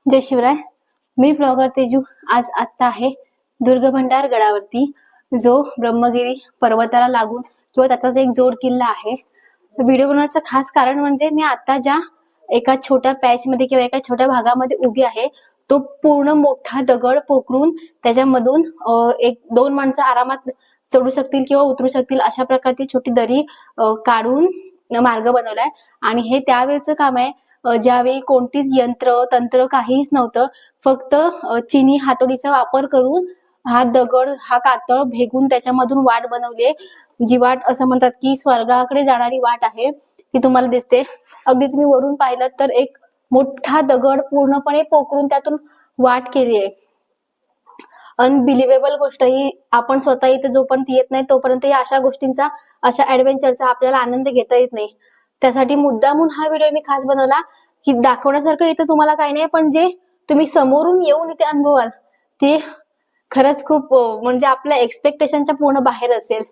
जय शिवराय. मी blogger Teju. आज आत्ता आहे दुर्गभंडार गडावरती, जो ब्रह्मगिरी पर्वताला लागून किंवा त्याचाच एक जोड किल्ला आहे. व्हिडिओ बनवण्याचं खास कारण म्हणजे मी आता ज्या एका छोट्या पॅच मध्ये किंवा एका छोट्या भागामध्ये उभी आहे, तो पूर्ण मोठा दगड पोखरून त्याच्यामधून एक दोन माणसं आरामात चढू शकतील किंवा उतरू शकतील अशा प्रकारची छोटी दरी काढून मार्ग बनवलाय. आणि हे त्यावेळेचं काम आहे ज्यावेळी कोणतीच यंत्र तंत्र काहीच नव्हतं. फक्त चिनी हातोडीचा वापर करून हा दगड हा कातळ भेगून त्याच्यामधून वाट बनवली. जी वाट असं म्हणतात की स्वर्गाकडे जाणारी वाट आहे, ती तुम्हाला दिसते. अगदी तुम्ही वरून पाहिलं तर एक मोठा दगड पूर्णपणे पोखरून त्यातून वाट केली आहे. अनबिलिव्हेबल गोष्ट ही. आपण स्वतः इथे जोपर्यंत येत नाही तोपर्यंत या अशा गोष्टींचा, अशा ऍडव्हेंचरचा आपल्याला आनंद घेता येत नाही. त्यासाठी मुद्दामून हा व्हिडिओ मी खास बनवला की दाखवण्यासारखं इथं तुम्हाला काही नाही, पण जे तुम्ही समोरून येऊन इथे अनुभवाल ते खरंच खूप म्हणजे आपल्या एक्सपेक्टेशनच्या पूर्ण बाहेर असेल.